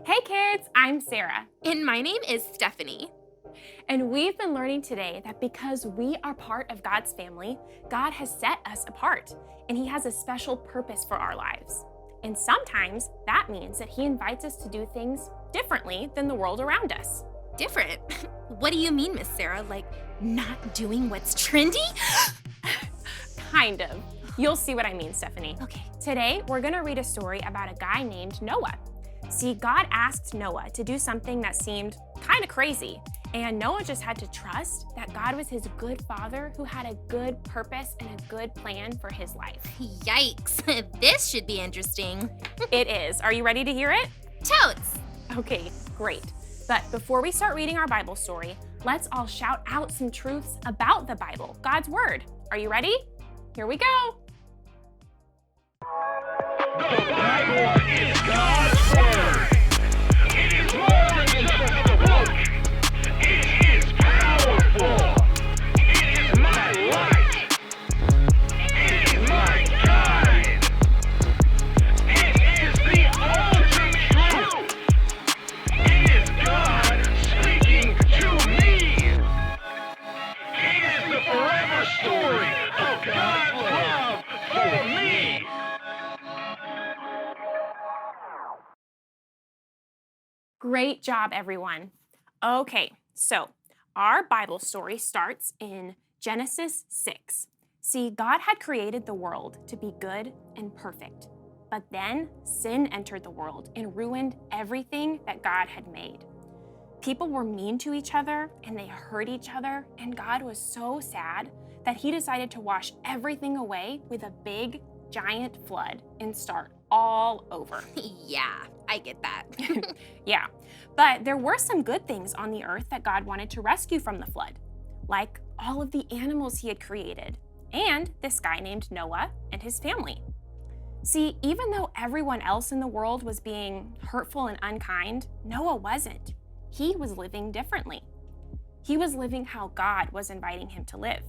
Hey kids, I'm Sarah, And my name is Stephanie. and we've been learning today that because we are part of God's family, God has set us apart, and He has a special purpose for our lives. And sometimes that means that He invites us to do things differently than the world around us. Different? What do you mean, Miss Sarah? Like, not doing what's trendy? Kind of. You'll see what I mean, Stephanie. Okay. Today, we're going to read a story about a guy named Noah. See, God asked Noah to do something that seemed kind of crazy, and Noah just had to trust that God was his good father who had a good purpose and a good plan for his life. Yikes. This should be interesting. It is. Are you ready to hear it? Totes! Okay, great. But before we start reading our Bible story, let's all shout out some truths about the Bible, God's Word. Are you ready? Here we go. The Bible is God's Word. It is more than just a book. It is powerful. It is my light. It is my guide. It is the ultimate truth. It is God speaking to me. It is the forever story of God's love for me. Great job, everyone. Okay, so our Bible story starts in Genesis 6. See, God had created the world to be good and perfect, but then sin entered the world and ruined everything that God had made. People were mean to each other and they hurt each other, and God was so sad that He decided to wash everything away with a big, giant flood and start all over. Yeah, I get that. Yeah, but there were some good things on the earth that God wanted to rescue from the flood, like all of the animals He had created, and this guy named Noah and his family. See, even though everyone else in the world was being hurtful and unkind, Noah wasn't. He was living differently. He was living how God was inviting him to live.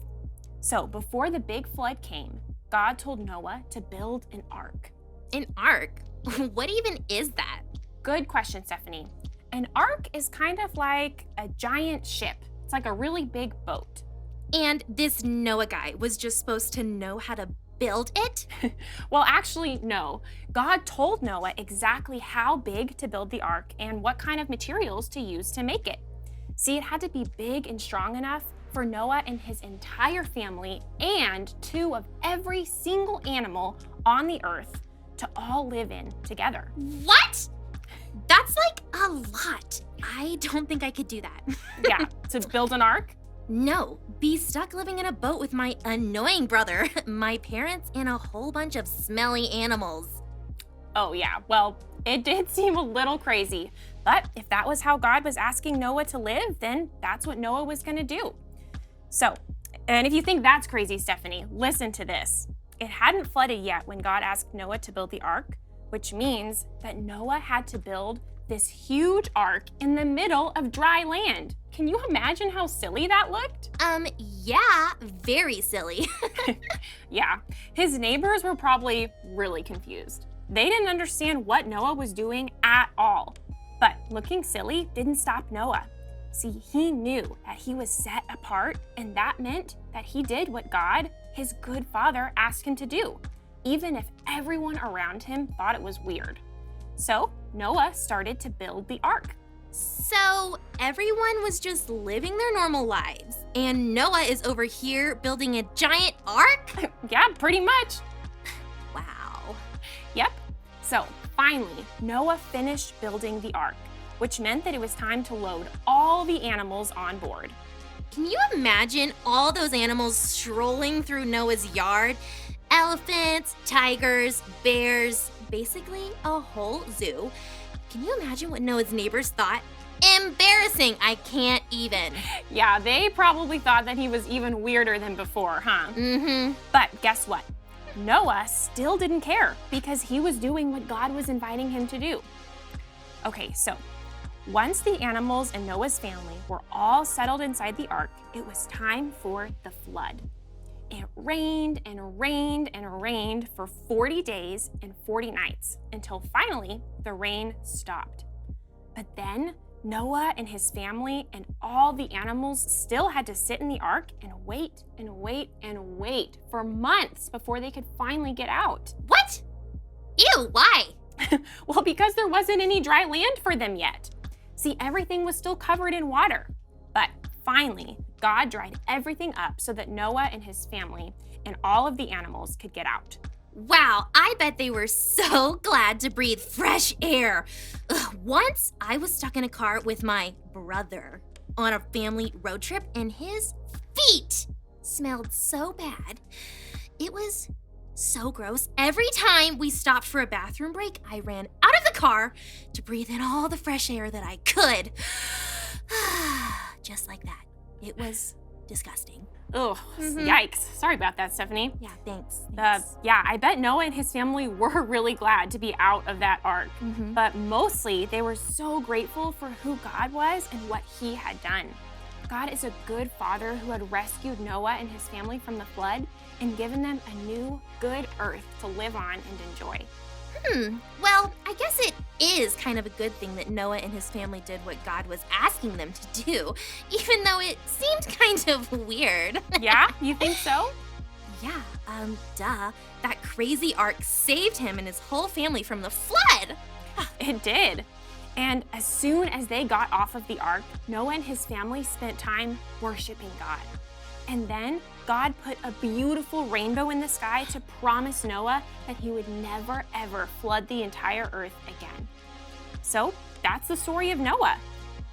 So before the big flood came, God told Noah to build an ark. An ark? What even is that? Good question, Stephanie. An ark is kind of like a giant ship. It's like a really big boat. And this Noah guy was just supposed to know how to build it? Well, actually, no. God told Noah exactly how big to build the ark and what kind of materials to use to make it. See, it had to be big and strong enough for Noah and his entire family and two of every single animal on the earth to all live in together. What? That's like a lot. I don't think I could do that. Yeah, to build an ark? No, be stuck living in a boat with my annoying brother, my parents, and a whole bunch of smelly animals. Oh yeah, well, it did seem a little crazy, but if that was how God was asking Noah to live, then that's what Noah was gonna do. So, and if you think that's crazy, Stephanie, listen to this. It hadn't flooded yet when God asked Noah to build the ark, which means that Noah had to build this huge ark in the middle of dry land. Can you imagine how silly that looked? Yeah, very silly. Yeah, his neighbors were probably really confused. They didn't understand what Noah was doing at all. But looking silly didn't stop Noah. See, he knew that he was set apart, and that meant that he did what God, his good father, asked him to do, even if everyone around him thought it was weird. So Noah started to build the ark. So everyone was just living their normal lives, and Noah is over here building a giant ark? Yeah, pretty much. Wow. Yep. So finally, Noah finished building the ark, which meant that it was time to load all the animals on board. Can you imagine all those animals strolling through Noah's yard? Elephants, tigers, bears, basically a whole zoo. Can you imagine what Noah's neighbors thought? Embarrassing, I can't even. Yeah, they probably thought that he was even weirder than before, huh? Mm-hmm. But guess what? Noah still didn't care because he was doing what God was inviting him to do. Okay, so once the animals and Noah's family were all settled inside the ark, it was time for the flood. It rained and rained and rained for 40 days and 40 nights until finally the rain stopped. But then Noah and his family and all the animals still had to sit in the ark and wait and wait and wait for months before they could finally get out. What? Ew, why? Well, because there wasn't any dry land for them yet. See, everything was still covered in water. But finally, God dried everything up so that Noah and his family and all of the animals could get out. Wow, I bet they were so glad to breathe fresh air. Ugh, once I was stuck in a car with my brother on a family road trip, and his feet smelled so bad. It was so gross. Every time we stopped for a bathroom break, I ran out of the car to breathe in all the fresh air that I could. Just like that. It was disgusting. Oh, yikes. Sorry about that, Stephanie. Yeah, thanks. Yeah, I bet Noah and his family were really glad to be out of that ark. But mostly, they were so grateful for who God was and what he had done. God is a good father who had rescued Noah and his family from the flood and given them a new, good earth to live on and enjoy. Well, I guess it is kind of a good thing that Noah and his family did what God was asking them to do, even though it seemed kind of weird. Yeah, you think so? Yeah, duh. That crazy ark saved him and his whole family from the flood. It did. And as soon as they got off of the ark, Noah and his family spent time worshiping God. And then God put a beautiful rainbow in the sky to promise Noah that he would never, ever flood the entire earth again. So that's the story of Noah.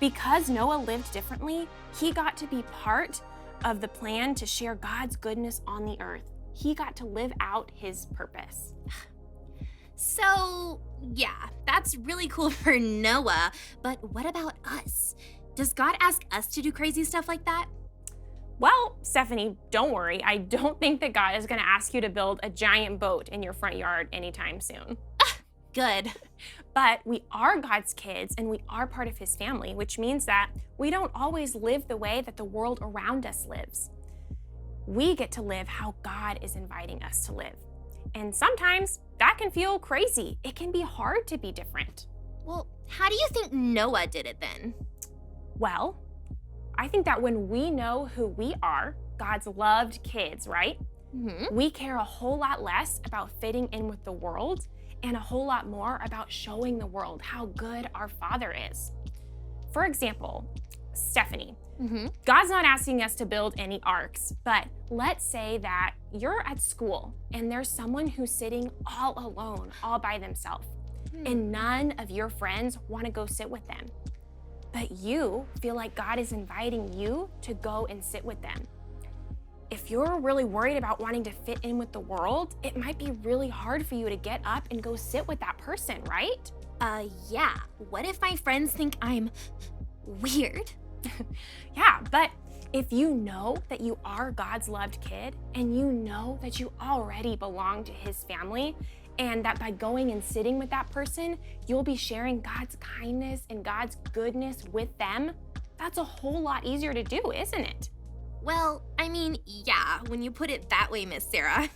Because Noah lived differently, he got to be part of the plan to share God's goodness on the earth. He got to live out his purpose. So, yeah, that's really cool for Noah, but what about us? Does God ask us to do crazy stuff like that? Well, Stephanie, don't worry. I don't think that God is going to ask you to build a giant boat in your front yard anytime soon. Good. But we are God's kids and we are part of his family, which means that we don't always live the way that the world around us lives. We get to live how God is inviting us to live. And sometimes that can feel crazy. It can be hard to be different. Well, how do you think Noah did it then? Well, I think that when we know who we are, God's loved kids, right? We care a whole lot less about fitting in with the world and a whole lot more about showing the world how good our Father is. For example, Stephanie, God's not asking us to build any arks, but let's say that you're at school and there's someone who's sitting all alone, all by themselves, and none of your friends want to go sit with them. But you feel like God is inviting you to go and sit with them. If you're really worried about wanting to fit in with the world, it might be really hard for you to get up and go sit with that person, right? Yeah. What if my friends think I'm weird? Yeah, but if you know that you are God's loved kid and you know that you already belong to his family, and that by going and sitting with that person, you'll be sharing God's kindness and God's goodness with them, that's a whole lot easier to do, isn't it? Well, I mean, yeah, when you put it that way, Miss Sarah.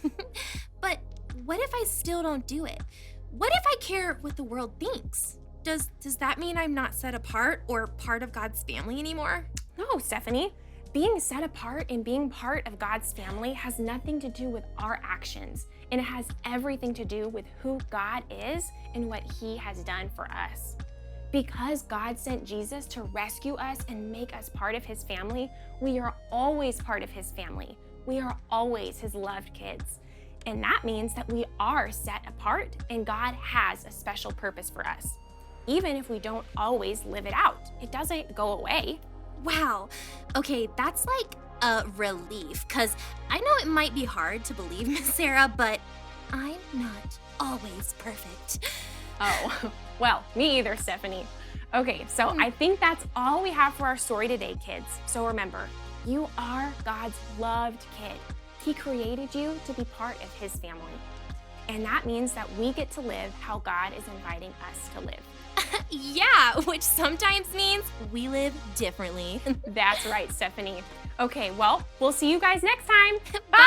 But what if I still don't do it? What if I care what the world thinks? Does that mean I'm not set apart or part of God's family anymore? No, Stephanie. Being set apart and being part of God's family has nothing to do with our actions, and it has everything to do with who God is and what he has done for us. Because God sent Jesus to rescue us and make us part of his family, we are always part of his family. We are always his loved kids. And that means that we are set apart and God has a special purpose for us. Even if we don't always live it out, it doesn't go away. Wow. Okay, that's like a relief, because I know it might be hard to believe, Miss Sarah, but I'm not always perfect. Oh, well, me either, Stephanie. Okay, so I think that's all we have for our story today, kids. So remember, you are God's loved kid. He created you to be part of his family. And that means that we get to live how God is inviting us to live. Yeah, which sometimes means we live differently. That's right, Stephanie. Okay, well, we'll see you guys next time. Bye!